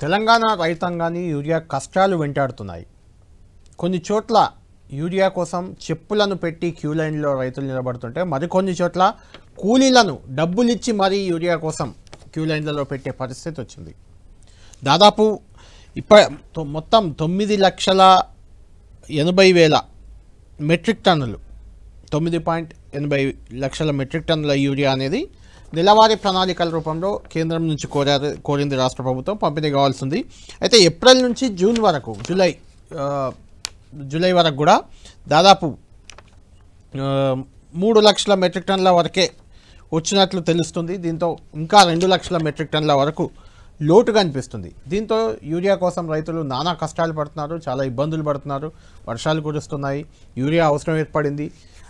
తెలంగాణ రైతాంగాన్ని యూరియా కష్టాలు వెంటాడుతున్నాయి. కొన్ని చోట్ల యూరియా కోసం చెప్పులను పెట్టి క్యూ లైన్లో రైతులు నిలబడుతుంటే మరికొన్ని చోట్ల కూలీలను డబ్బులిచ్చి మరీ యూరియా కోసం క్యూ లైన్లలో పెట్టే పరిస్థితి వచ్చింది. దాదాపు మొత్తం 9,80,000 మెట్రిక్ టన్నులు 9.80 లక్షల మెట్రిక్ టన్నుల యూరియా అనేది నెలవారీ ప్రణాళికల రూపంలో కేంద్రం నుంచి కోరింది రాష్ట్ర ప్రభుత్వం, పంపిణీ కావాల్సింది. అయితే ఏప్రిల్ నుంచి జూన్ వరకు జూలై వరకు కూడా దాదాపు 3 లక్షల మెట్రిక్ టన్నుల వరకే వచ్చినట్లు తెలుస్తుంది. దీంతో ఇంకా 2 లక్షల మెట్రిక్ టన్నుల వరకు లోటుగా అనిపిస్తుంది. దీంతో యూరియా కోసం రైతులు నానా కష్టాలు పడుతున్నారు, చాలా ఇబ్బందులు పడుతున్నారు. వర్షాలు కురుస్తున్నాయి, యూరియా అవసరం ఏర్పడింది.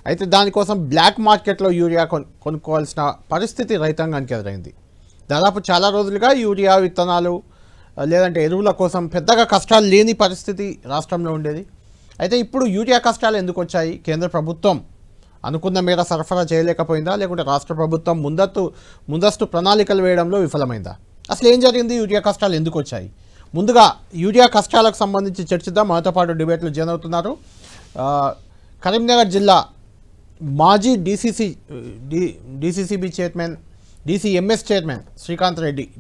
అయితే దానికోసం బ్లాక్ మార్కెట్లో యూరియా కొనుక్కోవాల్సిన పరిస్థితి రైతాంగానికి ఎదురైంది. దాదాపు చాలా రోజులుగా యూరియా విత్తనాలు లేదంటే ఎరువుల కోసం పెద్దగా కష్టాలు లేని పరిస్థితి రాష్ట్రంలో ఉండేది. అయితే ఇప్పుడు యూరియా కష్టాలు ఎందుకు వచ్చాయి? కేంద్ర ప్రభుత్వం అనుకున్న మేర సరఫరా చేయలేకపోయిందా, లేకుంటే రాష్ట్ర ప్రభుత్వం ముందస్తు ప్రణాళికలు వేయడంలో విఫలమైందా? అసలు ఏం జరిగింది? యూరియా కష్టాలు ఎందుకు వచ్చాయి? ముందుగా యూరియా కష్టాలకు సంబంధించి చర్చిద్దాం. మనతో పాటు డిబేట్లు జాయిన్ అవుతున్నారు కరీంనగర్ జిల్లా మాజీ DCCB chairman, DCMS chairman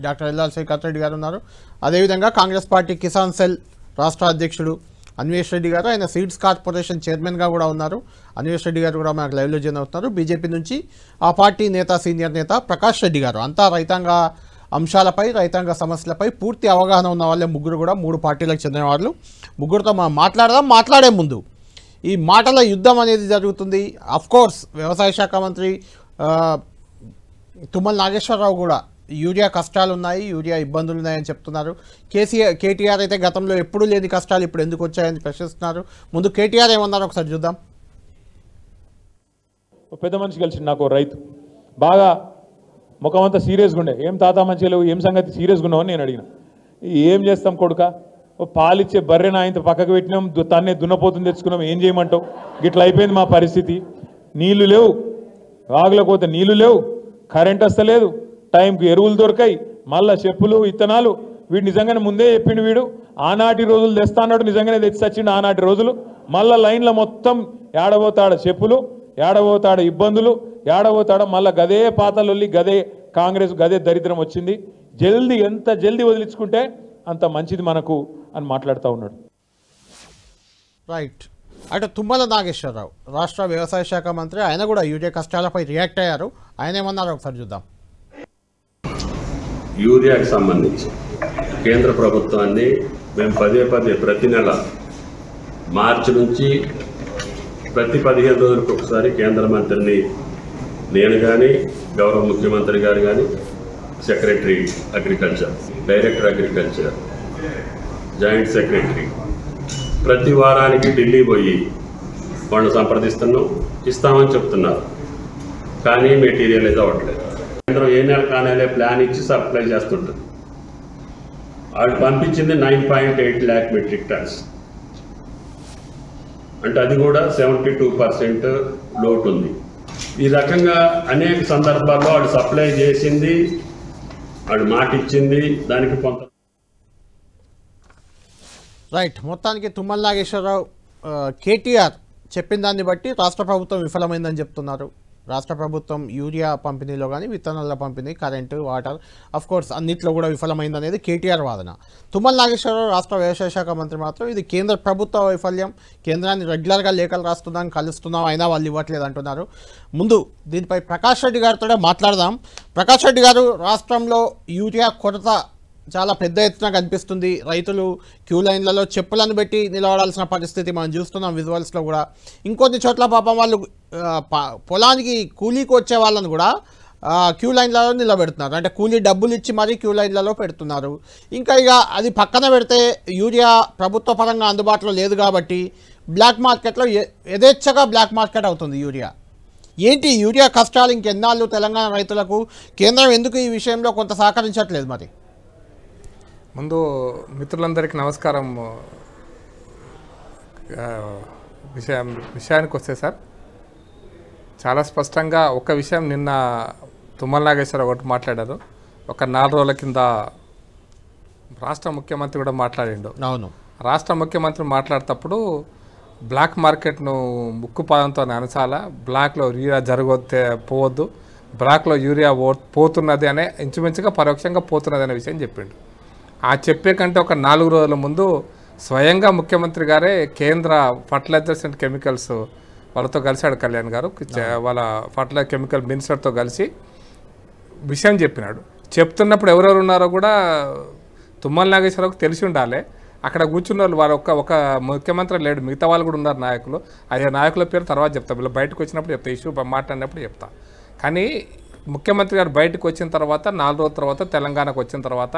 doctor Ellal Srikanth Reddy గారు ఉన్నారు. అదేవిధంగా కాంగ్రెస్ పార్టీ కిసాన్ సెల్ రాష్ట్ర అధ్యక్షుడు అన్వేష్ రెడ్డి గారు, ఆయన సీడ్స్ కార్పొరేషన్ చైర్మన్గా కూడా ఉన్నారు. అన్వేష్ రెడ్డి గారు కూడా మనకు లైవ్లో జాయిన్ అవుతున్నారు. బీజేపీ నుంచి ఆ పార్టీ సీనియర్ నేత ప్రకాష్ రెడ్డి గారు. అంతా రైతాంగ అంశాలపై, రైతాంగ సమస్యలపై పూర్తి అవగాహన ఉన్న వాళ్ళే ముగ్గురు కూడా 3 పార్టీలకు చెందిన వాళ్ళు. ముగ్గురితో మనం మాట్లాడే ముందు ఈ మాటల యుద్ధం అనేది జరుగుతుంది. అఫ్కోర్స్ వ్యవసాయ శాఖ మంత్రి తుమ్మల నాగేశ్వరరావు కూడా యూరియా కష్టాలు ఉన్నాయి, యూరియా ఇబ్బందులు ఉన్నాయని చెప్తున్నారు. కేటీఆర్ అయితే గతంలో ఎప్పుడు లేని కష్టాలు ఇప్పుడు ఎందుకు వచ్చాయని ప్రశ్నిస్తున్నారు. ముందు కేటీఆర్ ఏమన్నారు ఒకసారి చూద్దాం. పెద్ద మనిషి కలిసి నాకు రైతు బాగా ముఖం అంతా సీరియస్గా ఉండే, ఏం తాత మంచిగా లేవు, ఏం సంగతి సీరియస్గా ఉన్నావు అని నేను అడిగిన. ఏం చేస్తాం కొడుక, పాలిచ్చే బర్రెన ఇంత పక్కకు పెట్టినాం, తన్నే దున్నపోతుంది తెచ్చుకున్నాం, ఏం చేయమంటావు? గిట్లా అయిపోయింది మా పరిస్థితి. నీళ్లు లేవు, వాగులకు పోతే నీళ్లు లేవు, కరెంట్ వస్తలేదు, టైంకి ఎరువులు దొరకాయి, మళ్ళా చెప్పులు విత్తనాలు. వీడు నిజంగానే ముందే చెప్పిండు, వీడు ఆనాటి రోజులు తెస్తా అన్నాడు, నిజంగానే తెచ్చి వచ్చిండు ఆనాటి రోజులు. మళ్ళా లైన్లో మొత్తం ఏడబోతాడ చెప్పులు, ఏడబోతాడ ఇబ్బందులు, ఏడబోతాడ మళ్ళా గదే పాతలొల్లి, గదే కాంగ్రెస్, గదే దరిద్రం వచ్చింది. జల్దీ ఎంత జల్దీ వదిలించుకుంటే అంత మంచిది మనకు అని మాట్లాడుతూ ఉన్నాడు. రైట్. అంటే తుమ్మల నాగేశ్వరరావు రాష్ట్ర వ్యవసాయ శాఖ మంత్రి, ఆయన కూడా యూరియా కష్టాలపై రియాక్ట్ అయ్యారు. ఆయన ఏమన్నారు ఒకసారి చూద్దాం. యూరియాకి సంబంధించి కేంద్ర ప్రభుత్వాన్ని మేము పదే ప్రతి నెల మార్చి నుంచి ప్రతి 15 రోజులకు ఒకసారి కేంద్ర మంత్రిని నేను కానీ, గౌరవ ముఖ్యమంత్రి గారు కానీ, secretary agriculture, director agriculture, joint secretary ప్రతి వారానికి ఢిల్లీ పోయి వాళ్ళని సంప్రదిస్తున్నాం, ఇస్తామని చెప్తున్నారు. కానీ మెటీరియలైజ్ అవ్వట్లేదు. కేంద్రం ఏ నెల కానేలే ప్లాన్ ఇచ్చి సప్లై చేస్తుంటుంది. వాళ్ళు పంపించింది 9.8 lakh మెట్రిక్ టన్స్, అంటే అది కూడా 72% లోటు ఉంది. ఈ రకంగా అనేక సందర్భాల్లో వాళ్ళు సప్లై చేసింది, వాళ్ళు మాట ఇచ్చింది, దానికి కొంత రైట్. మొత్తానికి తుమ్మల నాగేశ్వరరావు కేటీఆర్ చెప్పిన దాన్ని బట్టి రాష్ట్ర ప్రభుత్వం విఫలమైందని చెప్తున్నారు. రాష్ట్ర ప్రభుత్వం యూరియా పంపిణీలో కానీ, విత్తనాల పంపిణీ, కరెంటు, వాటర్, అఫ్కోర్స్ అన్నింటిలో కూడా విఫలమైందనేది కేటీఆర్ వాదన. తుమ్మల నాగేశ్వరరావు రాష్ట్ర వ్యవసాయ శాఖ మంత్రి మాత్రం ఇది కేంద్ర ప్రభుత్వ వైఫల్యం, కేంద్రాన్ని రెగ్యులర్గా లేఖలు రాస్తున్నాం, కలుస్తున్నాం, అయినా వాళ్ళు ఇవ్వట్లేదు అంటున్నారు. ముందు దీనిపై ప్రకాష్ రెడ్డి గారితో మాట్లాడదాం. ప్రకాష్ రెడ్డి గారు, రాష్ట్రంలో యూరియా కొరత చాలా పెద్ద ఎత్తున కనిపిస్తుంది. రైతులు క్యూ లైన్లలో చెప్పులను పెట్టి నిలబడాల్సిన పరిస్థితి మనం చూస్తున్నాం విజువల్స్లో కూడా. ఇంకొన్ని చోట్ల పాపం వాళ్ళు పొలానికి కూలీకి వచ్చే వాళ్ళని కూడా క్యూ లైన్లలో నిలబెడుతున్నారు, అంటే కూలీ డబ్బులు ఇచ్చి మరీ క్యూ లైన్లలో పెడుతున్నారు. ఇంకా అది పక్కన పెడితే యూరియా ప్రభుత్వ పరంగా అందుబాటులో లేదు కాబట్టి బ్లాక్ మార్కెట్లో యథేచ్ఛగా బ్లాక్ మార్కెట్ అవుతుంది యూరియా. ఏంటి యూరియా కష్టాలు ఇంకెన్నాళ్ళు తెలంగాణ రైతులకు? కేంద్రం ఎందుకు ఈ విషయంలో కొంత సహకరించట్లేదు? మరి ముందు మిత్రులందరికీ నమస్కారం. విషయానికి వస్తే సార్, చాలా స్పష్టంగా ఒక విషయం నిన్న తుమ్మల నాగేశ్వరరావు ఒకటి మాట్లాడారు. ఒక 4 రోజుల కింద రాష్ట్ర ముఖ్యమంత్రి కూడా మాట్లాడిండు. అవును, రాష్ట్ర ముఖ్యమంత్రి మాట్లాడేటప్పుడు బ్లాక్ మార్కెట్ను ముక్కుపాదంతో అనసాల, బ్లాక్లో యూరియా పోవద్దు, బ్లాక్లో యూరియా పోతున్నది అనే ఇంచుమించుగా పరోక్షంగా పోతున్నది అనే విషయం చెప్పిండు. ఆ చెప్పే కంటే ఒక 4 రోజుల ముందు స్వయంగా ముఖ్యమంత్రి గారే కేంద్ర ఫర్టిలైజర్స్ అండ్ కెమికల్స్ వాళ్ళతో కలిశాడు కళ్యాణ్ గారు, వాళ్ళ ఫర్టిలైజర్ కెమికల్ మినిస్టర్తో కలిసి విషయం చెప్పినాడు. చెప్తున్నప్పుడు ఎవరెవరు ఉన్నారో కూడా తుమ్మల నాగేశ్వరరావుకు తెలిసి ఉండాలి. అక్కడ కూర్చున్న వాళ్ళు ఒక ముఖ్యమంత్రి లేడు, మిగతా వాళ్ళు కూడా ఉన్నారు నాయకులు. అదే నాయకుల పేరు తర్వాత చెప్తా, వీళ్ళు బయటకు వచ్చినప్పుడు చెప్తా, ఇష్యూ మాట్లాడినప్పుడు చెప్తా. కానీ ముఖ్యమంత్రి గారు బయటకు వచ్చిన తర్వాత 4 రోజుల తర్వాత తెలంగాణకు వచ్చిన తర్వాత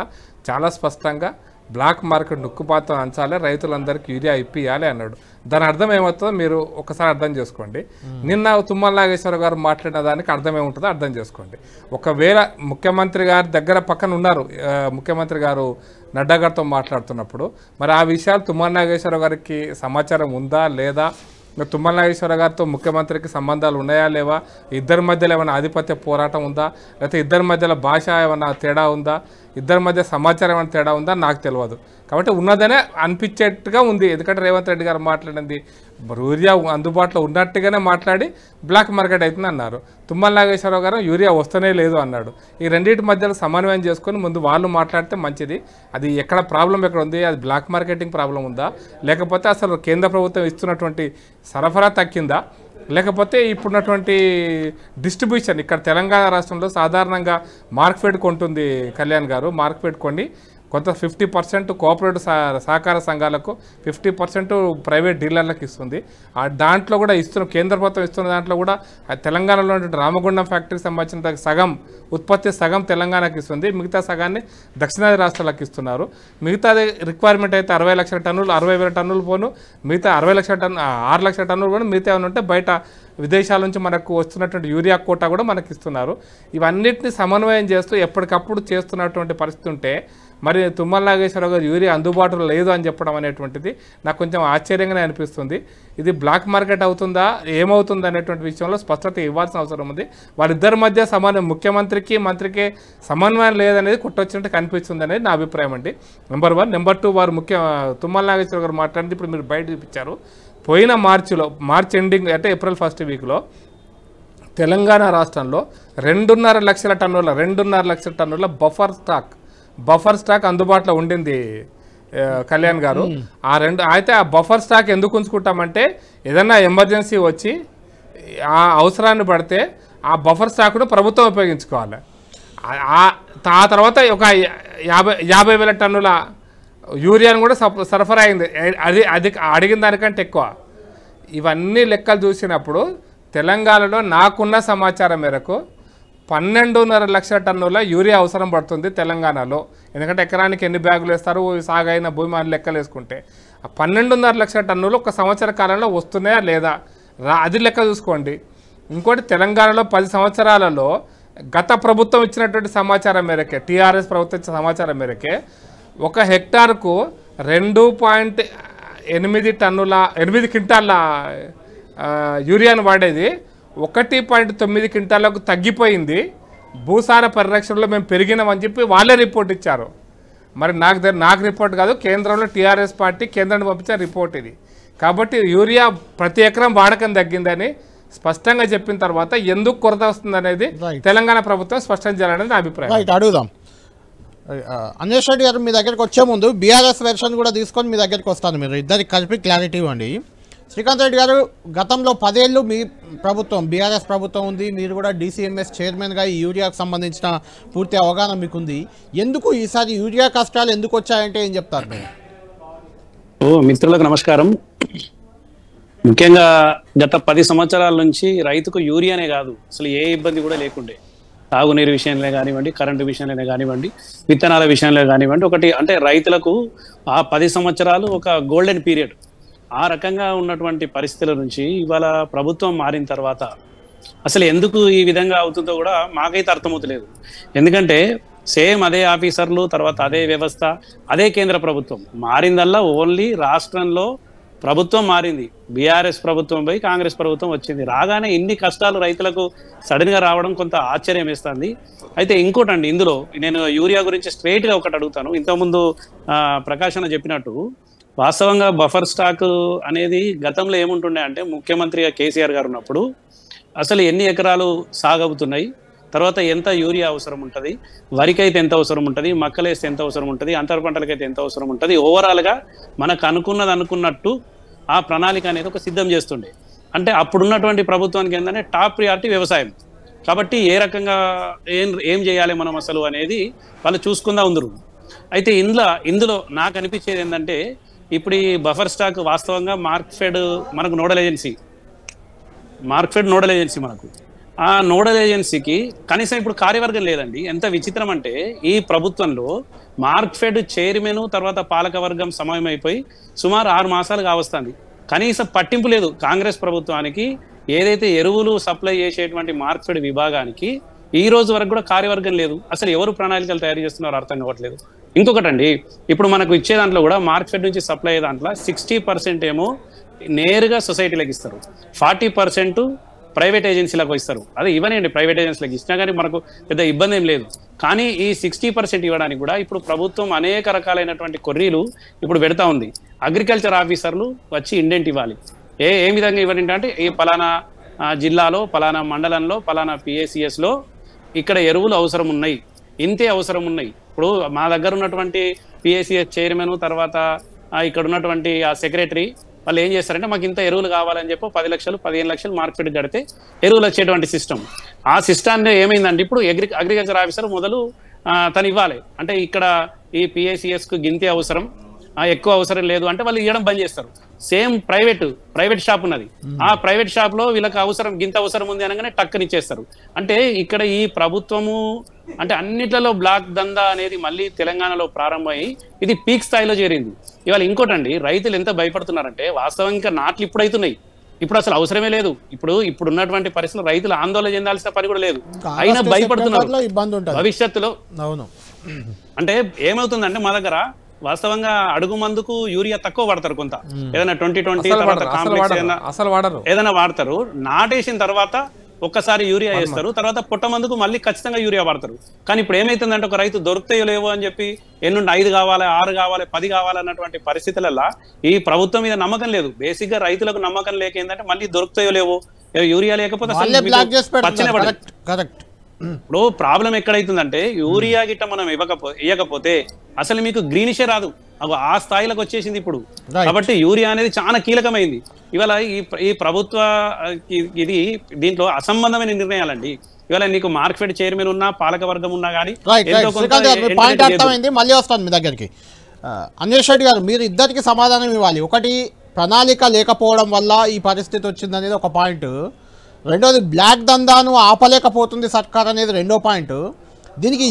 చాలా స్పష్టంగా బ్లాక్ మార్కెట్ నుక్కుపాతం అంచాలి, రైతులందరికీ యూరియా ఇప్పియాలి అన్నాడు. దాని అర్థం ఏమవుతుందో మీరు ఒకసారి అర్థం చేసుకోండి. నిన్న తుమ్మల నాగేశ్వర గారు మాట్లాడిన దానికి అర్థం ఏముంటుందో అర్థం చేసుకోండి. ఒకవేళ ముఖ్యమంత్రి గారి దగ్గర పక్కన ఉన్నారు, ముఖ్యమంత్రి గారు నడ్డా గారితో మాట్లాడుతున్నప్పుడు, మరి ఆ విషయాలు తుమ్మల నాగేశ్వర గారికి సమాచారం ఉందా లేదా, తుమ్మల నాగేశ్వర గారితో ముఖ్యమంత్రికి సంబంధాలు ఉన్నాయా లేవా, ఇద్దరి మధ్యలో ఏమైనా ఆధిపత్య పోరాటం ఉందా, లేకపోతే ఇద్దరి మధ్యలో భాష ఏమైనా తేడా ఉందా, ఇద్దరి మధ్య సమాచారం ఏమైనా తేడా ఉందా నాకు తెలియదు. కాబట్టి ఉన్నదనే అనిపించేట్టుగా ఉంది. ఎందుకంటే రేవంత్ రెడ్డి గారు మాట్లాడింది యూరియా అందుబాటులో ఉన్నట్టుగానే మాట్లాడి బ్లాక్ మార్కెట్ అవుతుంది అన్నారు. తుమ్మల నాగేశ్వరరావు గారు యూరియా వస్తూనే లేదు అన్నాడు. ఈ రెండింటి మధ్యలో సమన్వయం చేసుకొని ముందు వాళ్ళు మాట్లాడితే మంచిది. అది ఎక్కడ ప్రాబ్లం ఎక్కడ ఉంది, అది బ్లాక్ మార్కెటింగ్ ప్రాబ్లం ఉందా, లేకపోతే అసలు కేంద్ర ప్రభుత్వం ఇస్తున్నటువంటి సరఫరా తగ్గిందా, లేకపోతే ఇప్పుడున్నటువంటి డిస్ట్రిబ్యూషన్ ఇక్కడ తెలంగాణ రాష్ట్రంలో సాధారణంగా మార్కెట్ కొంటుంది కళ్యాణ్ గారు, మార్కెట్ కొని కొంత 50% కోఆపరేటివ్ సహకార సంఘాలకు, 50% ప్రైవేట్ డీలర్లకు ఇస్తుంది. దాంట్లో కూడా కేంద్ర ప్రభుత్వం ఇస్తున్న దాంట్లో కూడా తెలంగాణలో రామగుండం ఫ్యాక్టరీకి సంబంధించిన సగం ఉత్పత్తి సగం తెలంగాణకి ఇస్తుంది, మిగతా సగాన్ని దక్షిణాది రాష్ట్రాలకు ఇస్తున్నారు. మిగతాది రిక్వైర్మెంట్ అయితే 60 లక్షల టన్నులు, 60,000 టన్నులు పోను, మిగతా 6 లక్షల టన్నులు పోను, మిగతా ఏమైనా ఉంటే బయట విదేశాల నుంచి మనకు వస్తున్నటువంటి యూరియా కోటా కూడా మనకి ఇస్తున్నారు. ఇవన్నిటిని సమన్వయం చేస్తూ ఎప్పటికప్పుడు చేస్తున్నటువంటి పరిస్థితి ఉంటే మరి తుమ్మల నాగేశ్వరరావు గారు యూరియా అందుబాటులో లేదు అని చెప్పడం అనేటువంటిది నాకు కొంచెం ఆశ్చర్యంగానే అనిపిస్తుంది. ఇది బ్లాక్ మార్కెట్ అవుతుందా ఏమవుతుంది అనేటువంటి విషయంలో స్పష్టత ఇవ్వాల్సిన అవసరం ఉంది. వాళ్ళిద్దరి మధ్య ముఖ్యమంత్రికి మంత్రికి సమన్వయం లేదనేది కొట్టొచ్చినట్టు కనిపిస్తుంది అనేది నా అభిప్రాయం అండి. నెంబర్ 1. నెంబర్ 2, వారు తుమ్మల నాగేశ్వరరావు గారు మాట్లాడింది ఇప్పుడు మీరు బయట చూపించారు. పోయిన మార్చ్ ఎండింగ్ అంటే ఏప్రిల్ 1st వీక్లో తెలంగాణ రాష్ట్రంలో 2.5 లక్షల టన్నుల బఫర్ స్టాక్ అందుబాటులో ఉండింది కళ్యాణ్ గారు. అయితే ఆ బఫర్ స్టాక్ ఎందుకు ఉంచుకుంటామంటే ఏదన్నా ఎమర్జెన్సీ వచ్చి ఆ అవసరాన్ని పడితే ఆ బఫర్ స్టాక్ను ప్రభుత్వం ఉపయోగించుకోవాలి. ఆ తర్వాత ఒక 50,000 టన్నుల యూరియాను కూడా సరఫరా అయింది, అది అడిగిన దానికంటే ఎక్కువ. ఇవన్నీ లెక్కలు చూసినప్పుడు తెలంగాణలో నాకున్న సమాచారం మేరకు 12.5 లక్షల టన్నుల యూరియా అవసరం పడుతుంది తెలంగాణలో. ఎందుకంటే ఎకరానికి ఎన్ని బ్యాగులు వేస్తారు, సాగైన భూమి అని లెక్కలు వేసుకుంటే 12.5 లక్షల టన్నులు ఒక సంవత్సర కాలంలో వస్తున్నాయా లేదా అది లెక్క చూసుకోండి. ఇంకోటి తెలంగాణలో 10 సంవత్సరాలలో గత ప్రభుత్వం ఇచ్చినటువంటి సమాచారం మేరకే, టీఆర్ఎస్ ప్రభుత్వం ఇచ్చిన సమాచారం మేరకే ఒక హెక్టార్కు 2.8 క్వింటాల యూరియాను వాడేది 1.9 క్వింటాలకు తగ్గిపోయింది. భూసార పరిరక్షణలో మేము పెరిగినామని చెప్పి వాళ్ళే రిపోర్ట్ ఇచ్చారు. మరి నాకు రిపోర్ట్ కాదు, కేంద్రంలో టీఆర్ఎస్ పార్టీ కేంద్రానికి పంపించిన రిపోర్ట్ ఇది. కాబట్టి యూరియా ప్రతి ఎకరం వాడకం తగ్గిందని స్పష్టంగా చెప్పిన తర్వాత ఎందుకు కొరత వస్తుందనేది తెలంగాణ ప్రభుత్వం స్పష్టం చేయాలనేది నా అభిప్రాయం. అడుగుదాం. అన్వేష్ రెడ్డి గారు మీ దగ్గరికి వచ్చే ముందు బీఆర్ఎస్ వెర్షన్ కూడా తీసుకొని మీ దగ్గరికి వస్తాను, మీరు ఇద్దరికి కలిపి క్లారిటీ ఇవ్వండి. శ్రీకాంత్ రెడ్డి గారు, గతంలో 10 ఏళ్ళు మీ ప్రభుత్వం బీఆర్ఎస్ ప్రభుత్వం ఉంది, మీరు కూడా డీసీఎంఎస్ చైర్మన్గా ఈ యూరియాకు సంబంధించిన పూర్తి అవగాహన మీకుంది. ఎందుకు ఈసారి యూరియా కష్టాలు ఎందుకు వచ్చాయంటే ఏం చెప్తారు మీరు? మిత్రులకు నమస్కారం. ముఖ్యంగా గత 10 సంవత్సరాల నుంచి రైతుకు యూరియానే కాదు అసలు ఏ ఇబ్బంది కూడా లేకుండే. తాగునీరు విషయంలో కానివ్వండి, కరెంటు విషయంలో కానివ్వండి, విత్తనాల విషయంలో కానివ్వండి, ఒకటి అంటే రైతులకు ఆ 10 సంవత్సరాలు ఒక గోల్డెన్ పీరియడ్. ఆ రకంగా ఉన్నటువంటి పరిస్థితుల నుంచి ఇవాళ ప్రభుత్వం మారిన తర్వాత అసలు ఎందుకు ఈ విధంగా అవుతుందో కూడా మాకైతే అర్థమవుతలేదు. ఎందుకంటే సేమ్ అదే ఆఫీసర్లు, తర్వాత అదే వ్యవస్థ, అదే కేంద్ర ప్రభుత్వం మారిందల్లా ఓన్లీ రాష్ట్రంలో ప్రభుత్వం మారింది. బీఆర్ఎస్ ప్రభుత్వం పోయి కాంగ్రెస్ ప్రభుత్వం వచ్చింది. రాగానే ఇన్ని కష్టాలు రైతులకు సడన్గా రావడం కొంత ఆశ్చర్యం వేస్తుంది. అయితే ఇంకోటండి, ఇందులో నేను యూరియా గురించి స్ట్రైట్గా ఒకటి అడుగుతాను. ఇంతకుముందు ప్రకాష్ అన్న చెప్పినట్టు వాస్తవంగా బఫర్ స్టాక్ అనేది గతంలో ఏముంటుండే అంటే ముఖ్యమంత్రిగా కేసీఆర్ గారు ఉన్నప్పుడు అసలు ఎన్ని ఎకరాలు సాగవుతున్నాయి, తర్వాత ఎంత యూరియా అవసరం ఉంటుంది, వరికైతే ఎంత అవసరం ఉంటుంది, మక్కలేస్తే ఎంత అవసరం ఉంటుంది, అంతర పంటలకైతే ఎంత అవసరం ఉంటుంది, ఓవరాల్గా మనకు అనుకున్నట్టు ఆ ప్రణాళిక అనేది ఒక సిద్ధం చేస్తుండే. అంటే అప్పుడున్నటువంటి ప్రభుత్వానికి ఏంటంటే టాప్ ప్రియారిటీ వ్యవసాయం కాబట్టి ఏ రకంగా ఏం చేయాలి మనం అసలు అనేది వాళ్ళు చూసుకుందా ఉందరు. అయితే ఇందులో నాకు అనిపించేది ఏంటంటే ఇప్పుడు ఈ బఫర్ స్టాక్ వాస్తవంగా మార్క్ఫెడ్ మనకు నోడల్ ఏజెన్సీ మనకు ఆ నోడల్ ఏజెన్సీకి కనీసం ఇప్పుడు కార్యవర్గం లేదండి. ఎంత విచిత్రం అంటే ఈ ప్రభుత్వంలో మార్క్ఫెడ్ చైర్మన్ తర్వాత పాలకవర్గం సమయమైపోయి సుమారు 6 మాసాలు కావస్తుంది. కనీసం పట్టింపు లేదు కాంగ్రెస్ ప్రభుత్వానికి. ఏదైతే ఎరువులు సప్లై చేసేటువంటి మార్క్ఫెడ్ విభాగానికి ఈ రోజు వరకు కూడా కార్యవర్గం లేదు. అసలు ఎవరు ప్రణాళికలు తయారు చేస్తున్నారో అర్థం కావట్లేదు. ఇంకొకటండి, ఇప్పుడు మనకు ఇచ్చే దాంట్లో కూడా మార్క్ఫెడ్ నుంచి సప్లై అయ్యే దాంట్లో 60% ఏమో నేరుగా సొసైటీలకు ఇస్తారు, 40% ప్రైవేట్ ఏజెన్సీలకు ఇస్తారు. అదే ఇవ్వనండి, ప్రైవేట్ ఏజెన్సీలకు ఇచ్చినా కానీ మనకు పెద్ద ఇబ్బంది ఏం లేదు. కానీ ఈ 60% ఇవ్వడానికి కూడా ఇప్పుడు ప్రభుత్వం అనేక రకాలైనటువంటి కొర్రీలు ఇప్పుడు పెడతా ఉంది. అగ్రికల్చర్ ఆఫీసర్లు వచ్చి ఇండెంట్ ఇవ్వాలి. ఏ విధంగా ఇవ్వండి అంటే ఈ పలానా జిల్లాలో పలానా మండలంలో పలానా PACSలో ఇక్కడ ఎరువులు అవసరం ఉన్నాయి, ఇంతే అవసరం ఉన్నాయి. ఇప్పుడు మా దగ్గర ఉన్నటువంటి PACS చైర్మన్ తర్వాత ఇక్కడ ఉన్నటువంటి ఆ సెక్రటరీ వాళ్ళు ఏం చేస్తారంటే మాకు ఇంత ఎరువులు కావాలని చెప్పి 10 లక్షలు 15 లక్షలు మార్కెట్ కడితే ఎరువులు వచ్చేటువంటి సిస్టమ్. ఆ సిస్టాన్ని ఏమైందంటే ఇప్పుడు అగ్రికల్చర్ ఆఫీసర్ మొదలు తను ఇవ్వాలి. అంటే ఇక్కడ ఈ PACSకు గింతే అవసరం, ఎక్కువ అవసరం లేదు అంటే వాళ్ళు ఇవ్వడం బంద్ చేస్తారు. సేమ్ ప్రైవేట్ షాప్ ఉన్నది, ఆ ప్రైవేట్ షాప్ లో వీళ్ళకి అవసరం గింత అవసరం ఉంది అనగానే టక్కని ఇచ్చేస్తారు. అంటే ఇక్కడ ఈ ప్రభుత్వము అంటే అన్నిట్లలో బ్లాక్ దందా అనేది మళ్ళీ తెలంగాణలో ప్రారంభమై ఇది పీక్ స్థాయిలో చేరింది. ఇవాళ ఇంకోటండి, రైతులు ఎంత భయపడుతున్నారంటే వాస్తవంగా నాట్లు ఇప్పుడు అవుతున్నాయి, ఇప్పుడు అసలు అవసరమే లేదు. ఇప్పుడు ఉన్నటువంటి పరిస్థితులు రైతులు ఆందోళన చెందాల్సిన పని కూడా లేదు, అయినా భయపడుతున్నారు భవిష్యత్తులో. అంటే ఏమవుతుందంటే మా దగ్గర వాస్తవంగా అడుగు మందుకు యూరియా తక్కువ వాడతారు, కొంత ఏదైనా 2020 ఏదైనా వాడతారు. నాటేసిన తర్వాత ఒక్కసారి యూరియా వేస్తారు, తర్వాత పుట్ట మందుకు మళ్ళీ ఖచ్చితంగా యూరియా వాడతారు. కానీ ఇప్పుడు ఏమైతుందంటే ఒక రైతు దొరుకుతాయో లేవో అని చెప్పి ఎన్నుండి 5 కావాలి 6 కావాలి 10 కావాలన్నటువంటి పరిస్థితులలో ఈ ప్రభుత్వం మీద నమ్మకం లేదు. బేసిక్ గా రైతులకు నమ్మకం లేక ఏంటంటే మళ్ళీ దొరుకుతాయో లేవో, యూరియా లేకపోతే ఇప్పుడు ప్రాబ్లం ఎక్కడైతుందంటే యూరియా గిట్ట మనం ఇవ్వకపోతే అసలు మీకు గ్రీనిషే రాదు, ఆ స్థాయిలోకి వచ్చేసింది ఇప్పుడు. కాబట్టి యూరియా అనేది చాలా కీలకమైంది. ఇవాళ ఈ ప్రభుత్వ దీంట్లో అసంబంధమైన నిర్ణయాలండి. ఇవాళ నీకు మార్కెట్ చైర్మన్ ఉన్నా పాలక వర్గం ఉన్నా కానీ మళ్ళీ వస్తాను మీ దగ్గరికి. అన్వేష్ రెడ్డి గారు, మీరు ఇద్దరికి సమాధానం ఇవ్వాలి. ఒకటి, ప్రణాళిక లేకపోవడం వల్ల ఈ పరిస్థితి వచ్చింది అనేది ఒక పాయింట్. రెండోది, బ్లాక్ దందాను ఆపలేకపోతుంది సర్కార్ అనేది రెండో పాయింట్. దీనికి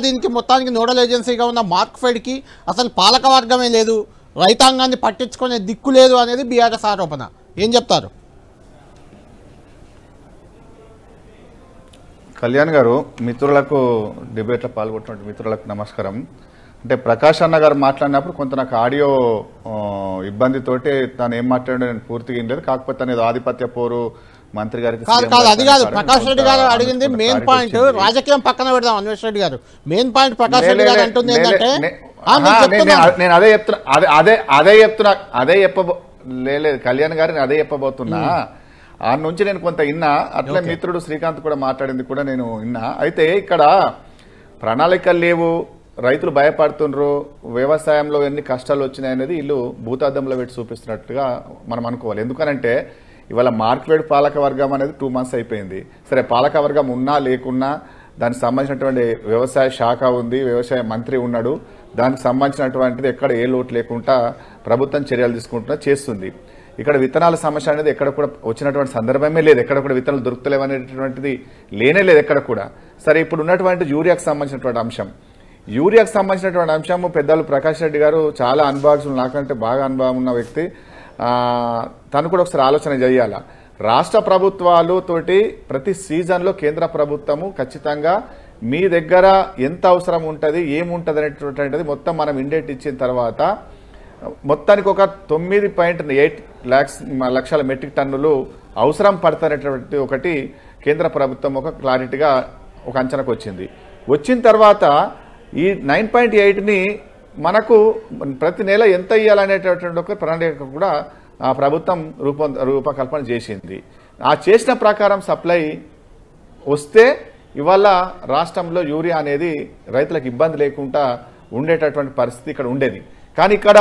దీనికి మొత్తానికి నోడల్ ఏజెన్సీగా ఉన్న మార్క్ఫెడ్కి అసలు పాలక వర్గమే లేదు, రైతాంగాన్ని పట్టించుకునే దిక్కు లేదు అనేది బీఆర్ఎస్ ఆరోపణ. ఏం చెప్తారు? కళ్యాణ్ గారు, మిత్రులకు డిబేట్లో పాల్గొంటున్న మిత్రులకు నమస్కారం. అంటే ప్రకాష్ అన్న గారు మాట్లాడినప్పుడు కొంత నాకు ఆడియో ఇబ్బందితోటి తను ఏం మాట్లాడో నేను పూర్తిగా ఏం లేదు. కాకపోతే అనేది ఆధిపత్య పోరు మంత్రి గారికి కాదు, అది కాదు. ప్రకాష్ రెడ్డి గారు అడిగింది మెయిన్ పాయింట్. రాజకీయం పక్కన పెడదాం అన్వేష్ రెడ్డి గారు. మెయిన్ పాయింట్ ప్రకాష్ రెడ్డి గారు అంటుంది ఏంటంటే నేను అదే చెప్పలేదు కళ్యాణ్ గారిని అదే చెప్పబోతున్నా. ఆ నుంచి నేను కొంత విన్నా, అట్లే మిత్రుడు శ్రీకాంత్ కూడా మాట్లాడింది కూడా నేను విన్నా. అయితే ఇక్కడ ప్రణాళికలు లేవు, రైతులు భయపడుతుండ్రు, వ్యవసాయంలో ఎన్ని కష్టాలు వచ్చినాయి అనేది వీళ్ళు భూతార్థంలో పెట్టి చూపిస్తున్నట్టుగా మనం అనుకోవాలి. ఎందుకనంటే ఇవాళ మార్కెట్ పాలక వర్గం అనేది 2 months అయిపోయింది. సరే, పాలక వర్గం ఉన్నా లేకున్నా దానికి సంబంధించినటువంటి వ్యవసాయ శాఖ ఉంది, వ్యవసాయ మంత్రి ఉన్నాడు, దానికి సంబంధించినటువంటిది ఎక్కడ ఏ లోటు లేకుండా ప్రభుత్వం చర్యలు తీసుకుంటున్నా చేస్తుంది. ఇక్కడ విత్తనాల సమస్య అనేది ఎక్కడ కూడా వచ్చినటువంటి సందర్భమే లేదు, ఎక్కడ కూడా విత్తనాలు దొరుకుతలేవు అనేటువంటిది లేనే లేదు ఎక్కడ కూడా. సరే, ఇప్పుడు ఉన్నటువంటి యూరియాకు సంబంధించినటువంటి అంశం, పెద్దలు ప్రకాష్ రెడ్డి గారు చాలా అనుభవజ్ఞులు, నాకంటే బాగా అనుభవం ఉన్న వ్యక్తి, తను కూడా ఒకసారి ఆలోచన చేయాల. రాష్ట్ర ప్రభుత్వాలు తోటి ప్రతి సీజన్లో కేంద్ర ప్రభుత్వము ఖచ్చితంగా మీ దగ్గర ఎంత అవసరం ఉంటుంది, ఏముంటుంది అనేటువంటిది మొత్తం మనం ఇండెంట్ ఇచ్చిన తర్వాత మొత్తానికి ఒక 9.8 లక్షల మెట్రిక్ టన్నులు అవసరం పడతారనేటువంటి ఒకటి కేంద్ర ప్రభుత్వం ఒక క్లారిటీగా ఒక అంచనాకు వచ్చింది. వచ్చిన తర్వాత ఈ 9.8ని మనకు ప్రతి నెల ఎంత ఇవ్వాలనేటటువంటి ఒక ప్రణాళిక కూడా ప్రభుత్వం రూపకల్పన చేసింది. ఆ చేసిన ప్రకారం సప్లై వస్తే ఇవాళ రాష్ట్రంలో యూరియా అనేది రైతులకు ఇబ్బంది లేకుండా ఉండేటటువంటి పరిస్థితి ఇక్కడ ఉండేది. కానీ ఇక్కడ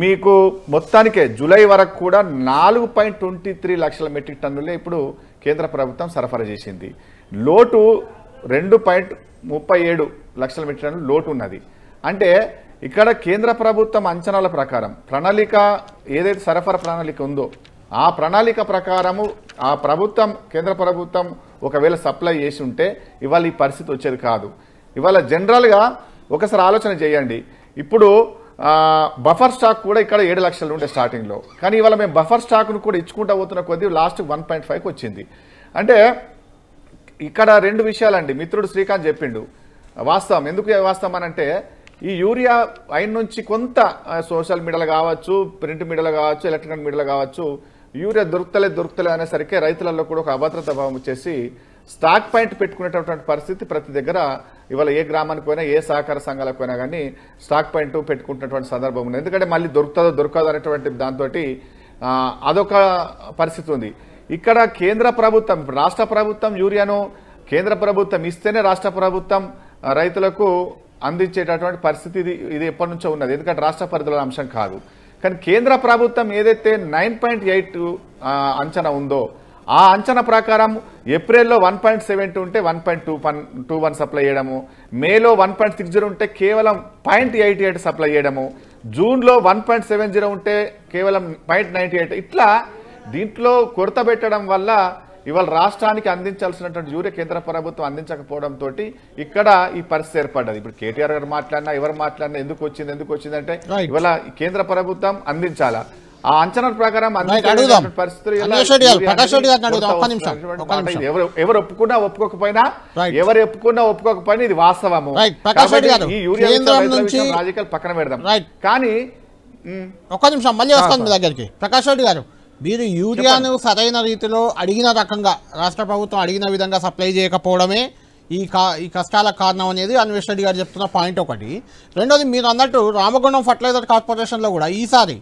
మీకు మొత్తానికే జూలై వరకు కూడా 4.23 లక్షల మెట్రిక్ టన్నులే ఇప్పుడు కేంద్ర ప్రభుత్వం సరఫరా చేసింది. లోటు 2.37 లక్షల మెట్రిక్ టన్నులు లోటు ఉన్నది. అంటే ఇక్కడ కేంద్ర ప్రభుత్వం అంచనాల ప్రకారం ప్రణాళిక ఏదైతే సరఫరా ప్రణాళిక ఉందో ఆ ప్రణాళిక ప్రకారము ఆ ప్రభుత్వం కేంద్ర ప్రభుత్వం ఒకవేళ సప్లై చేసి ఉంటే ఇవాళ ఈ పరిస్థితి వచ్చేది కాదు. ఇవాళ జనరల్గా ఒకసారి ఆలోచన చేయండి. ఇప్పుడు బఫర్ స్టాక్ కూడా ఇక్కడ 7 లక్షలు ఉండే స్టార్టింగ్లో, కానీ ఇవాళ మేము బఫర్ స్టాక్ను కూడా ఇచ్చుకుంటూ పోతున్న కొద్దీ లాస్ట్ 1.5కి వచ్చింది. అంటే ఇక్కడ 2 విషయాలండి. మిత్రుడు శ్రీకాంత్ చెప్పిండు వాస్తవం. ఎందుకు వాస్తవం అని అంటే ఈ యూరియా అయిన నుంచి కొంత సోషల్ మీడియాలో కావచ్చు, ప్రింట్ మీడియాలో కావచ్చు, ఎలక్ట్రానిక్ మీడియాలో కావచ్చు, యూరియా దొరుకుతలే అనేసరికి రైతులలో కూడా ఒక అభద్రతా భావం వచ్చేసి స్టాక్ పాయింట్ పెట్టుకునేటటువంటి పరిస్థితి ప్రతి దగ్గర ఇవాళ ఏ గ్రామానికి పోయినా ఏ సహకార సంఘాలకు పోయినా కానీ స్టాక్ పాయింట్ పెట్టుకుంటున్నటువంటి సందర్భం ఉంది. ఎందుకంటే మళ్ళీ దొరకదు అనేటువంటి దాంతో అదొక పరిస్థితి ఉంది. ఇక్కడ కేంద్ర ప్రభుత్వం రాష్ట్ర ప్రభుత్వం యూరియాను కేంద్ర ప్రభుత్వం ఇస్తేనే రాష్ట్ర ప్రభుత్వం రైతులకు అందించేటటువంటి పరిస్థితి ఇది ఎప్పటి నుంచో ఉన్నది. ఎందుకంటే రాష్ట్ర పరిధిలో అంశం కాదు. కానీ కేంద్ర ప్రభుత్వం ఏదైతే 9.8 అంచనా ఉందో ఆ అంచనా ప్రకారం ఏప్రిల్లో 1.72 ఉంటే 1.21 సప్లై చేయడము, మేలో 1.60 ఉంటే కేవలం 0.88 సప్లై చేయడము, జూన్లో 1.70 ఉంటే కేవలం 0.98. ఇట్లా దీంట్లో కొరత పెట్టడం వల్ల ఇవాళ రాష్ట్రానికి అందించాల్సినటువంటి యూరియా కేంద్ర ప్రభుత్వం అందించకపోవడంతో ఇక్కడ ఈ పరిస్థితి ఏర్పడ్డది. ఇప్పుడు కేటీఆర్ గారు మాట్లాడినా ఎవరు మాట్లాడినా ఎందుకు వచ్చింది అంటే ఇవాళ కేంద్ర ప్రభుత్వం అందించాలా ఆ అంచనా ప్రకారం పరిస్థితులు ఎవరు ఒప్పుకోకపోయినా ఇది వాస్తవము. ఈ యూరియా రాజకీయాలు పక్కన పెడదాం. కానీ ఒక్క నిమిషం మళ్ళీ వస్తాను మీ దగ్గరికి. ప్రకాష్ రెడ్డి గారు, మీరు యూరియాను సరైన రీతిలో అడిగిన రకంగా రాష్ట్ర ప్రభుత్వం అడిగిన విధంగా సప్లై చేయకపోవడమే ఈ కష్టాలకు కారణం అనేది అన్వేష్ రెడ్డి గారు చెప్తున్న పాయింట్ ఒకటి. రెండోది, మీరు అన్నట్టు రామగుండం ఫర్టిలైజర్ కార్పొరేషన్లో కూడా ఈసారి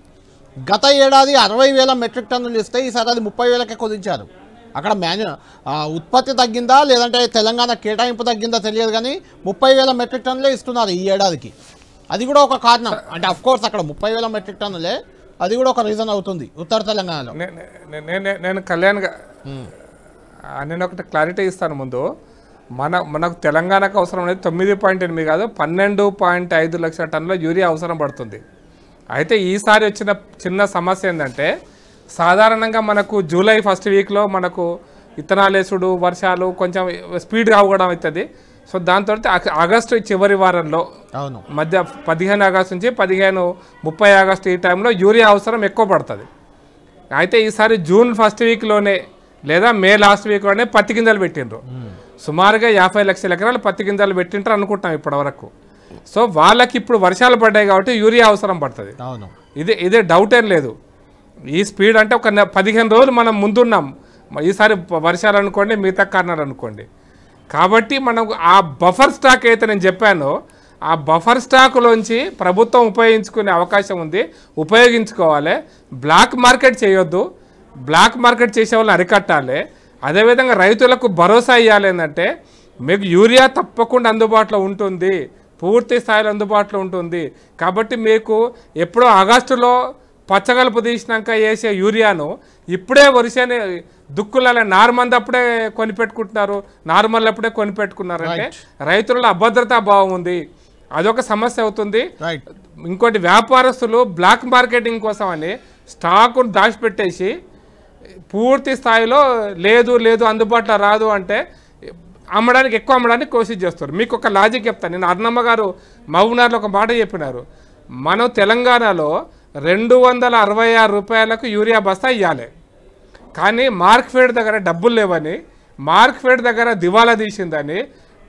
గత ఏడాది 60,000 మెట్రిక్ టన్నులు ఇస్తే ఈసారి అది 30,000కే కుదించారు. అక్కడ ఉత్పత్తి తగ్గిందా లేదంటే తెలంగాణ కేటాయింపు తగ్గిందా తెలియదు, కానీ 30,000 మెట్రిక్ టన్నులే ఇస్తున్నారు ఈ ఏడాదికి. అది కూడా ఒక కారణం. అంటే అఫ్కోర్స్ అక్కడ 30,000 మెట్రిక్ టన్నులే, అది కూడా ఒక రీజన్ అవుతుంది ఉత్తర తెలంగాణలో. నేను కళ్యాణ్ నేను ఒకటి క్లారిటీ ఇస్తాను ముందు. మనకు తెలంగాణకు అవసరం అనేది 9.8 కాదు 12.5 లక్షల టన్నుల యూరియా అవసరం పడుతుంది. అయితే ఈసారి వచ్చిన చిన్న సమస్య ఏంటంటే సాధారణంగా మనకు జూలై ఫస్ట్ వీక్లో మనకు విత్తనాలేసుడు వర్షాలు కొంచెం స్పీడ్గా అవ్వడం అవుతుంది. సో దాంతో ఆగస్టు చివరి వారంలో మధ్య 15 ఆగస్టు నుంచి 30 ఆగస్టు ఈ టైంలో యూరియా అవసరం ఎక్కువ పడుతుంది. అయితే ఈసారి జూన్ ఫస్ట్ వీక్లోనే లేదా మే లాస్ట్ వీక్లోనే పత్తి గింజలు పెట్టిండ్రు. సుమారుగా 50 లక్షల ఎకరాలు పత్తి గింజలు పెట్టింటారు అనుకుంటాం ఇప్పటి వరకు. సో వాళ్ళకి ఇప్పుడు వర్షాలు పడ్డాయి కాబట్టి యూరియా అవసరం పడుతుంది. ఇదే డౌట్ ఏం లేదు. ఈ స్పీడ్ అంటే ఒక 15 రోజులు మనం ముందున్నాం. ఈసారి వర్షాలు అనుకోండి, మిగతా కారణాలు అనుకోండి. కాబట్టి మనం ఆ బఫర్ స్టాక్ అయితే నేను చెప్పానో ఆ బఫర్ స్టాక్లోంచి ప్రభుత్వం ఉపయోగించుకునే అవకాశం ఉంది, ఉపయోగించుకోవాలి. బ్లాక్ మార్కెట్ చేయొద్దు. బ్లాక్ మార్కెట్ చేసే వాళ్ళని అరికట్టాలి. అదేవిధంగా రైతులకు భరోసా ఇవ్వాలి. ఏంటంటే మీకు యూరియా తప్పకుండా అందుబాటులో ఉంటుంది, పూర్తి స్థాయిలో అందుబాటులో ఉంటుంది. కాబట్టి మీకు ఎప్పుడో ఆగస్టులో పచ్చగలుపు తీసినాక వేసే యూరియాను ఇప్పుడే వరిసేని దుక్కుల నార్మల్ అప్పుడే కొనిపెట్టుకుంటున్నారు, నార్మల్ అప్పుడే కొనిపెట్టుకున్నారంటే రైతులలో అభద్రతా భావం ఉంది. అదొక సమస్య అవుతుంది. ఇంకోటి, వ్యాపారస్తులు బ్లాక్ మార్కెటింగ్ కోసం అని స్టాకును దాచిపెట్టేసి పూర్తి స్థాయిలో లేదు అందుబాటులో రాదు అంటే ఎక్కువ అమ్మడానికి కోషిష్ చేస్తారు. మీకు ఒక లాజిక్ చెప్తాను. నేను అర్ణమ్మ గారు మహబూబ్నగర్లో ఒక మాట చెప్పినారు. మనం తెలంగాణలో 266 రూపాయలకు యూరియా బస్తా ఇవ్వాలి, కానీ మార్క్ఫెడ్ దగ్గర డబ్బులు లేవని, మార్క్ఫెడ్ దగ్గర దివాలా తీసిందని,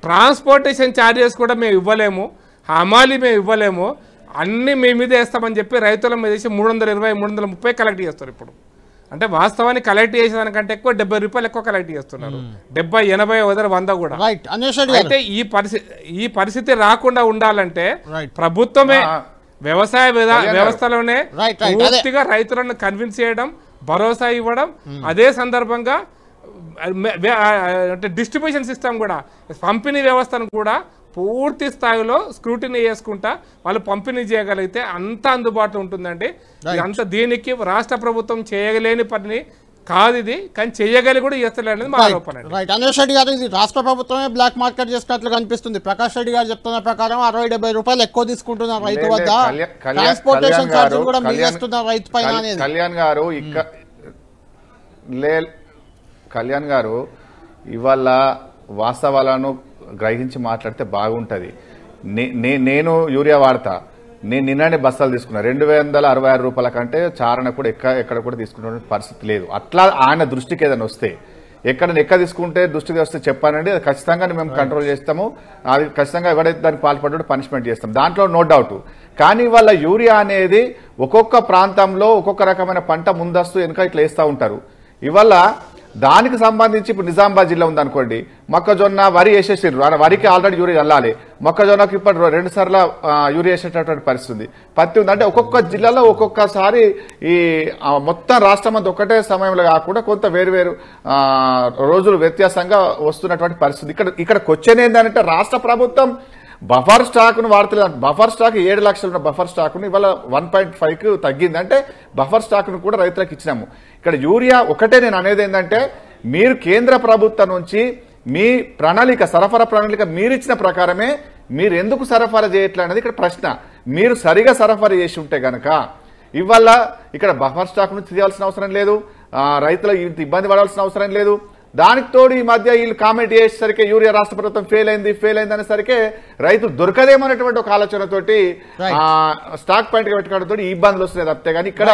ట్రాన్స్పోర్టేషన్ ఛార్జెస్ కూడా మేము ఇవ్వలేము, హమాలి మేము ఇవ్వలేము, అన్నీ మీ మీద వేస్తామని చెప్పి రైతుల మీద వేసి 320, 330 కలెక్ట్ చేస్తారు ఇప్పుడు. అంటే వాస్తవాన్ని కలెక్ట్ చేసేదానికంటే ఎక్కువ 70 రూపాయలు ఎక్కువ కలెక్ట్ చేస్తున్నారు. 70, 80, 100 కూడా. అయితే ఈ పరిస్థితి రాకుండా ఉండాలంటే ప్రభుత్వమే వ్యవసాయ వ్యవస్థలోనే పూర్తిగా రైతులను కన్విన్స్ చేయడం, భరోసా ఇవ్వడం, అదే సందర్భంగా అంటే డిస్ట్రిబ్యూషన్ సిస్టమ్ కూడా, పంపిణీ వ్యవస్థను కూడా పూర్తి స్థాయిలో స్క్రూటినీ చేసుకుంటా వాళ్ళు పంపిణీ చేయగలిగితే అంత అందుబాటులో ఉంటుందండి. అంత దీనికి రాష్ట్ర ప్రభుత్వం చేయలేని పని కాదు ఇది, కానీ చెయ్యగలిగి కూడా చేస్తలేదు మా ఆరోపణ. రైట్. అనిల్ రెడ్డి గారు, ఇది రాష్ట్ర ప్రభుత్వమే బ్లాక్ మార్కెట్ చేసినట్లు కనిపిస్తుంది. ప్రకాష్ రెడ్డి గారు చెప్తున్న ప్రకారం 60-70 రూపాయలు ఎక్కువ తీసుకుంటున్నారు రైతు వద్ద, ట్రాన్స్పోర్టేషన్ ఛార్జీలు కూడా మిగిలిస్తున్నారు రైతు పైన అనేది. కళ్యాణ్ గారు ఇవాళ వాస్తవాలను గ్రహించి మాట్లాడితే బాగుంటుంది. నేను యూరియా వాడతా, నేను నిన్ననే బస్తాలు తీసుకున్నా. 266 రూపాయల కంటే చారణ కూడా ఎక్కడ కూడా తీసుకునే పరిస్థితి లేదు. అట్లా ఆయన దృష్టికి ఏదైనా వస్తే, ఎక్కడ తీసుకుంటే దృష్టికి వస్తే చెప్పానండి, అది ఖచ్చితంగా మేము కంట్రోల్ చేస్తాము. అది ఖచ్చితంగా ఎవరైతే దానికి పాల్పడ్డాడో పనిష్మెంట్ చేస్తాం, దాంట్లో నో డౌట్. కానీ వాళ్ళ యూరియా అనేది ఒక్కొక్క ప్రాంతంలో ఒక్కొక్క రకమైన పంట ముందస్తు వెనుక ఇట్లా వేస్తూ ఉంటారు. ఇవాళ దానికి సంబంధించి ఇప్పుడు నిజామాబాద్ జిల్లా ఉందనుకోండి, మొక్కజొన్న, వరి వేసేసారు. వరికి ఆల్రెడీ యూరియా చల్లాలి, మొక్కజొన్నకి ఇప్పుడు 2 సార్లు యూరియా వేసేటటువంటి పరిస్థితి. పత్తి ఉంది. అంటే ఒక్కొక్క జిల్లాలో ఒక్కొక్కసారి ఈ మొత్తం రాష్ట్రం అంతా ఒకటే సమయంలో కాకుండా కొంత వేరు రోజులు వ్యత్యాసంగా వస్తున్నటువంటి పరిస్థితి. ఇక్కడికి వచ్చేది ఏంటంటే రాష్ట్ర ప్రభుత్వం బఫర్ స్టాక్ ను వాడతలేదు. బఫర్ స్టాక్ 7 లక్షలు ఉన్న బఫర్ స్టాక్ ను ఇవాళ 1.5కు తగ్గింది. అంటే బఫర్ స్టాక్ ను కూడా రైతులకు ఇచ్చినాము. ఇక్కడ యూరియా ఒకటే నేను అనేది ఏంటంటే, మీరు కేంద్ర ప్రభుత్వం నుంచి మీ సరఫరా ప్రణాళిక మీరిచ్చిన ప్రకారమే మీరు ఎందుకు సరఫరా చేయట్లే అనేది ఇక్కడ ప్రశ్న. మీరు సరిగా సరఫరా చేసి ఉంటే గనక ఇవాళ ఇక్కడ బఫర్ స్టాక్ ను తీయాల్సిన అవసరం లేదు, రైతులు ఇంత ఇబ్బంది పడాల్సిన అవసరం లేదు. దానికి తోడు ఈ మధ్య వీళ్ళు కామెంట్ చేసేసరికి యూరియా రాష్ట్ర ప్రభుత్వం ఫెయిల్ అయింది అనేసరికి రైతులు దొరకదేమనేటువంటి ఒక ఆలోచనతోటి స్టాక్ పాయింట్ గా పెట్టుకోవడంతో ఇబ్బందులు వస్తున్నాయి తప్పితే. కానీ ఇక్కడ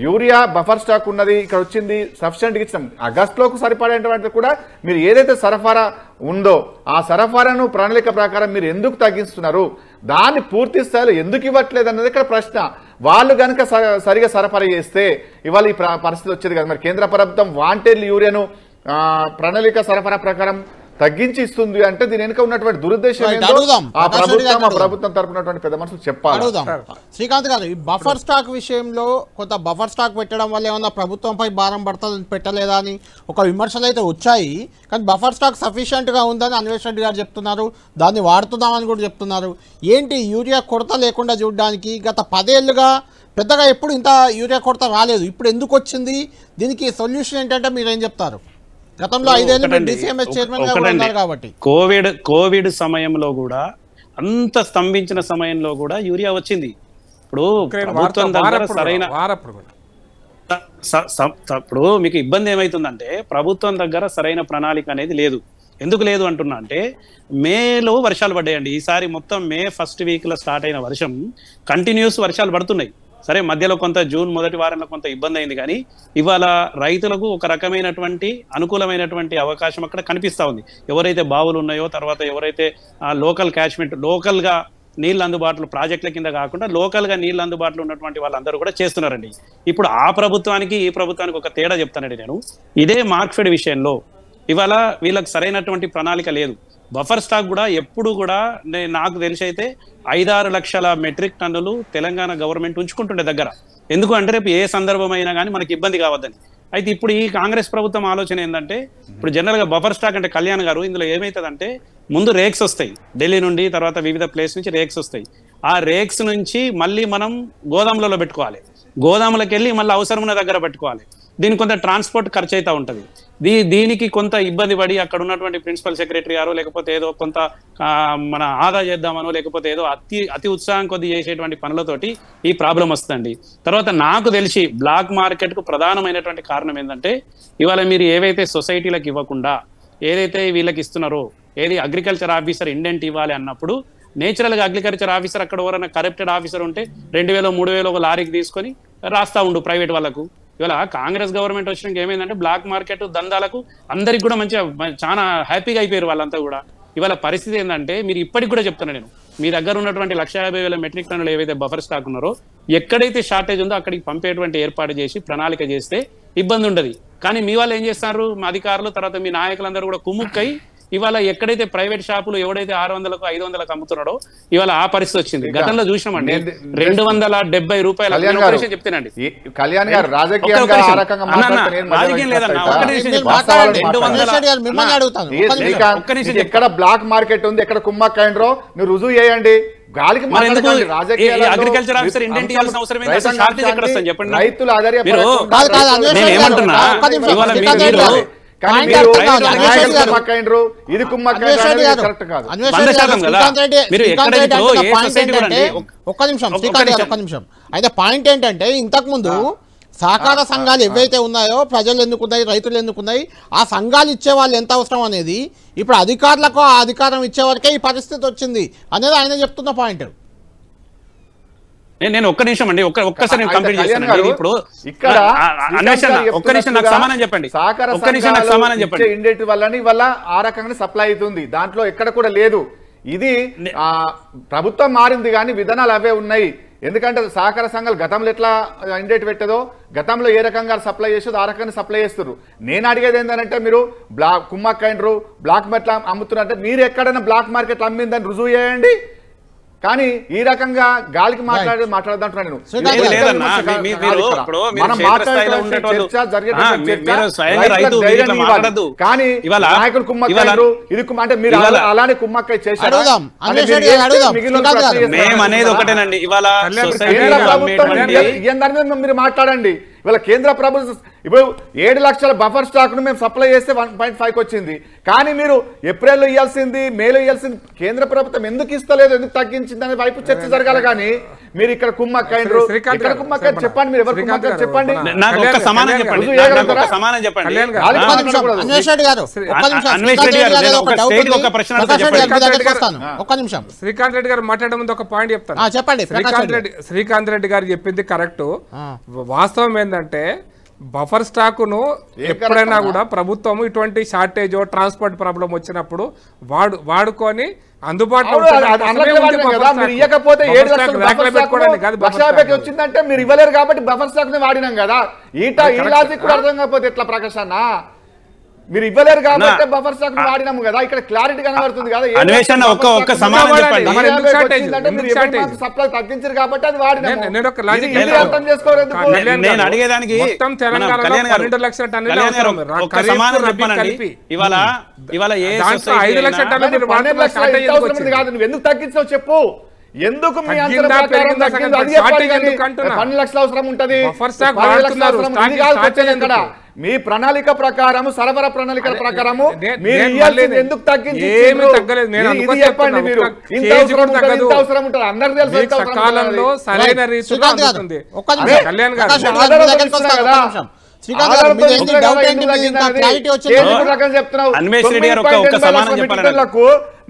యూరియా బఫర్ స్టాక్ ఉన్నది, ఇక్కడ వచ్చింది సఫిషియెంట్ గా ఇచ్చినాం. ఆగస్టులోకి సరిపడేటువంటి కూడా మీరు ఏదైతే సరఫరా ఉందో ఆ సరఫరాను ప్రణాళిక ప్రకారం మీరు ఎందుకు తగ్గిస్తున్నారు, దాన్ని పూర్తి స్థాయిలో ఎందుకు ఇవ్వట్లేదు అన్నది ఇక్కడ ప్రశ్న. వాళ్ళు కనుక సరిగా సరఫరా చేస్తే ఇవాళ ఈ పరిస్థితి వచ్చేది కదా. మరి కేంద్ర ప్రభుత్వం వాంటెడ్ యూరియాను ప్రణాళిక సరఫరా ప్రకారం తగ్గించి ఇస్తుంది అంటే దీని వెనుక ఉన్నటువంటి దురుద్దేశం ప్రభుత్వం తరపునటువంటి పెద్ద మనుషులు చెప్పాలి. శ్రీకాంత్ గారు, ఈ బఫర్ స్టాక్ విషయంలో కొంత బఫర్ స్టాక్ పెట్టడం వల్ల ఏమన్నా ప్రభుత్వంపై భారం పడుతుంది పెట్టలేదా అని ఒక విమర్శలు అయితే వచ్చాయి. కానీ బఫర్ స్టాక్ సఫిషియెంట్ గా ఉందని అన్వేష్ రెడ్డి గారు చెప్తున్నారు, దాన్ని వాడుతున్నామని కూడా చెప్తున్నారు. ఏంటి యూరియా కొరత లేకుండా చూడడానికి గత 10 ఏళ్లుగా పెద్దగా ఎప్పుడు ఇంత యూరియా కొరత రాలేదు, ఇప్పుడు ఎందుకు వచ్చింది? దీనికి సొల్యూషన్ ఏంటంటే మీరేం చెప్తారు? గతంలో 5 ఏళ్ళు డిసిఎంఎస్ చైర్మన్ గా ఉన్నారు కాబట్టి కోవిడ్ సమయంలో కూడా అంత స్తంభించిన సమయంలో కూడా యూరియా వచ్చింది. ఇప్పుడు ప్రభుత్వం దగ్గర సరైన ఇప్పుడు మీకు ఇబ్బంది ఏమైతుందంటే ప్రభుత్వం దగ్గర సరైన ప్రణాళిక అనేది లేదు. ఎందుకు లేదు అంటున్నా అంటే, మేలో వర్షాలు పడ్డాయండి. ఈసారి మొత్తం మే ఫస్ట్ వీక్ లో స్టార్ట్ అయిన వర్షం కంటిన్యూస్ వర్షాలు పడుతున్నాయి. సరే, మధ్యలో కొంత జూన్ మొదటి వారంలో కొంత ఇబ్బంది అయింది, కానీ ఇవాళ రైతులకు ఒక రకమైనటువంటి అనుకూలమైనటువంటి అవకాశం అక్కడ కనిపిస్తా ఉంది. ఎవరైతే బావులు ఉన్నాయో, తర్వాత ఎవరైతే లోకల్ క్యాచ్మెంట్, లోకల్ గా నీళ్ళు అందుబాటులో, ప్రాజెక్టుల కింద కాకుండా లోకల్ గా నీళ్ళు అందుబాటులో ఉన్నటువంటి వాళ్ళందరూ కూడా చేస్తున్నారండి. ఇప్పుడు ఆ ప్రభుత్వానికి ఈ ప్రభుత్వానికి ఒక తేడా చెప్తానండి నేను. ఇదే మార్క్ఫెడ్ విషయంలో ఇవాళ వీళ్ళకి సరైనటువంటి ప్రణాళిక లేదు. బఫర్ స్టాక్ కూడా ఎప్పుడు కూడా నాకు తెలిసి అయితే 5-6 లక్షల మెట్రిక్ టన్నులు తెలంగాణ గవర్నమెంట్ ఉంచుకుంటుండే దగ్గర. ఎందుకు అంటే రేపు ఏ సందర్భమైనా కానీ మనకి ఇబ్బంది కావద్దని. అయితే ఇప్పుడు ఈ కాంగ్రెస్ ప్రభుత్వం ఆలోచన ఏంటంటే, ఇప్పుడు జనరల్ గా బఫర్ స్టాక్ అంటే కళ్యాణ్ గారు ఇందులో ఏమవుతుందంటే, ముందు రేక్స్ వస్తాయి ఢిల్లీ నుండి, తర్వాత వివిధ ప్లేస్ నుంచి రేక్స్ వస్తాయి. ఆ రేక్స్ నుంచి మళ్ళీ మనం గోదాములలో పెట్టుకోవాలి, గోదాములకు వెళ్ళి మళ్ళీ అవసరం ఉన్న దగ్గర పెట్టుకోవాలి. దీనికి కొంత ట్రాన్స్పోర్ట్ ఖర్చు అవుతా ఉంటుంది. దీనికి కొంత ఇబ్బంది పడి అక్కడ ఉన్నటువంటి ప్రిన్సిపల్ సెక్రటరీ గారు, లేకపోతే ఏదో కొంత మన ఆదా చేద్దామనో, లేకపోతే ఏదో అతి ఉత్సాహం కొద్ది చేసేటువంటి పనులతోటి ఈ ప్రాబ్లం వస్తుందండి. తర్వాత నాకు తెలిసి బ్లాక్ మార్కెట్ కు ప్రధానమైనటువంటి కారణం ఏంటంటే, ఇవాళ మీరు ఏవైతే సొసైటీలకు ఇవ్వకుండా ఏదైతే వీళ్ళకి ఇస్తున్నారో, ఏది అగ్రికల్చర్ ఆఫీసర్ ఇండెంట్ ఇవ్వాలి అన్నప్పుడు నేచురల్ గా అగ్రికల్చర్ ఆఫీసర్ అక్కడ ఎవరైనా కరప్టెడ్ ఆఫీసర్ ఉంటే 2000-3000 ఒక లారీకి తీసుకొని రాస్తా ఉండు ప్రైవేట్ వాళ్ళకు. ఇవాళ కాంగ్రెస్ గవర్నమెంట్ వచ్చినాక ఏమైందంటే, బ్లాక్ మార్కెట్ దందాలకు అందరికి కూడా మంచిగా చాలా హ్యాపీగా అయిపోయారు వాళ్ళంతా కూడా. ఇవాళ పరిస్థితి ఏంటంటే, మీరు ఇప్పటికి కూడా చెప్తాను నేను, మీ దగ్గర ఉన్నటువంటి 150,000 మెట్రిక్ టన్నులు ఏవైతే బఫర్ స్టాక్ ఉన్నారో, ఎక్కడైతే షార్టేజ్ ఉందో అక్కడికి పంపేటువంటి ఏర్పాటు చేసి ప్రణాళిక చేస్తే ఇబ్బంది ఉండదు. కానీ మీ వాళ్ళు ఏం చేస్తారు, మా అధికారులు తర్వాత మీ నాయకులందరూ కూడా కుమ్ముక్కై ఇవాళ ఎక్కడైతే ప్రైవేట్ షాపులు ఎవడైతే 600కు 500కు అమ్ముతున్నాడో ఇవాళ ఆ పరిస్థితి వచ్చింది. గతంలో చూసినామండి 270 రూపాయలు చెప్తానండి. కళ్యాణ్ గారు రాజకీయం లేదన్నా, ఎక్కడ బ్లాక్ మార్కెట్ ఉంది, ఎక్కడ కుమ్మక్కైండ్రో నువ్వు రుజువు చేయండి. గాలికి అగ్రికల్చర్ ఆఫీసర్ ఇండెంట్ ఇవ్వాల్సిన అవసరం చెప్పండి. రైతులు ఇది ఒక్క నిమిషం. అయితే పాయింట్ ఏంటంటే ఇంతకు ముందు సహకార సంఘాలు ఏవైతే ఉన్నాయో ప్రజలు ఎందుకున్నాయి, రైతులు ఎందుకున్నాయి, ఆ సంఘాలు ఇచ్చే వాళ్ళు ఎంత అవసరం అనేది ఇప్పుడు అధికారులకు ఆ అధికారం ఇచ్చేవరకే ఈ పరిస్థితి వచ్చింది అనేది ఆయన చెప్తున్న పాయింట్. నేను ఒక్క నిమిషం అండి, ఒక్కసారి నేను కంప్లీట్ చేస్తాను. ఇప్పుడు ఇక్కడ ఒక్క నిమిషం నాకు సమానం చెప్పండి. ఇండెట్ వల్ల ఆ రకంగా సప్లై అవుతుంది, దాంట్లో ఎక్కడ కూడా లేదు. ఇది ప్రభుత్వం మారింది కానీ విధానాలు అవే ఉన్నాయి. ఎందుకంటే సహకార సంఘాలు గతంలో ఎట్లా ఇండెట్ పెట్టదో, గతంలో ఏ రకంగా సప్లై చేసేదో ఆ రకంగా సప్లై చేస్తారు. నేను అడిగేది ఏంటంటే మీరు కుమ్మక్కైండ్రు బ్లాక్ మార్కెట్ అమ్ముతున్నారంటే మీరు ఎక్కడైనా బ్లాక్ మార్కెట్ అమ్మిందని రుజువు చేయండి. కానీ ఈ రకంగా గాలికి మాట్లాడదంటున్నాను నేను. కానీ నాయకులు కుమ్మక్కైండ్రు ఇది అంటే మీరు అలానే కుమ్మక్కై చేశారు. అనేది ఒకటేనండి. ఇవాళ మీరు మాట్లాడండి. ఇవాళ కేంద్ర ప్రభుత్వం ఇప్పుడు 7 లక్షల బఫర్ స్టాక్ ను మేము సప్లై చేస్తే 1.5కి వచ్చింది. కానీ మీరు ఏప్రిల్లో ఇవ్వాల్సింది, మేలో ఇవ్వాల్సింది కేంద్ర ప్రభుత్వం ఎందుకు ఇస్తలేదు, ఎందుకు తగ్గించింది అనే వైపు చర్చ జరగాలి. కానీ మీరు ఇక్కడ కుమ్మక్కైండ్రు, ఇక్కడ కుమ్మక్కైండ్రు చెప్పండి, మీరు ఎవరు కుమ్మక్కైండ్రు చెప్పండి. శ్రీకాంత్ రెడ్డి గారు మాట్లాడే ముందు ఒక పాయింట్ చెప్తాను. చెప్పండి. శ్రీకాంత్ రెడ్డి గారు చెప్పింది కరెక్ట్. వాస్తవం ఏంటంటే బఫర్ స్టాకును ఎప్పుడైనా కూడా ప్రభుత్వం ఇటువంటి షార్టేజ్ ట్రాన్స్పోర్ట్ ప్రాబ్లం వచ్చినప్పుడు వాడుకొని అందుబాటులో వచ్చిందంటే మీరు ఇవ్వలేరు కాబట్టి బఫర్ స్టాక్ ని వాడినాం కదా. ఈ లాజిక్ కూడా అర్థం కాకపోతే ఎట్లా ప్రకాష్ అన్న, మీరు ఇవ్వలేరు కాబట్టి బఫర్ స్టాక్ వాడినాము కదా. ఇక్కడ క్లారిటీ కనబడుతుంది కదా. సప్లై తగ్గించారు కాబట్టి అది వాడినాము. అర్థం చేసుకోలేదు. మొత్తం తెలంగాణలో 12 లక్షల టన్నులు అవసరం. ఇవాళ 5 లక్షల టన్నులు కాదు. నువ్వు ఎందుకు తగ్గించావు చెప్పు. ఎందుకు మీ 12 లక్షల అవసరం ఉంటది. మీ ప్రణాళిక ప్రకారము, సరఫరా ప్రణాళిక ప్రకారము మీరు ఎందుకు తగ్గించి చెప్పండి. మీరు ఇంత అవసరం ఉంటుంది, అందరికి తెలుసు. సరైన రీతిలో కళ్యాణ్ గారు చెప్తున్నావు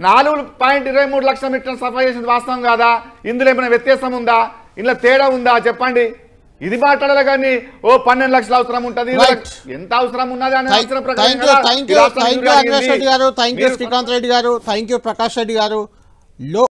4.23 లక్షల మీటర్లు సఫా చేసింది వాస్తవం కాదా? ఇందులో ఏమైనా వ్యత్యాసం ఉందా, ఇందులో తేడా ఉందా చెప్పండి. ఇది మాట్లాడాలి కానీ 12 లక్షలు అవసరం ఉంటుంది, ఎంత అవసరం ఉన్నది అని శ్రీకాంత్ రెడ్డి గారు, థ్యాంక్ యూ ప్రకాష్ రెడ్డి గారు, థ్యాంక్ యూ ప్రకాష్ రెడ్డి గారు.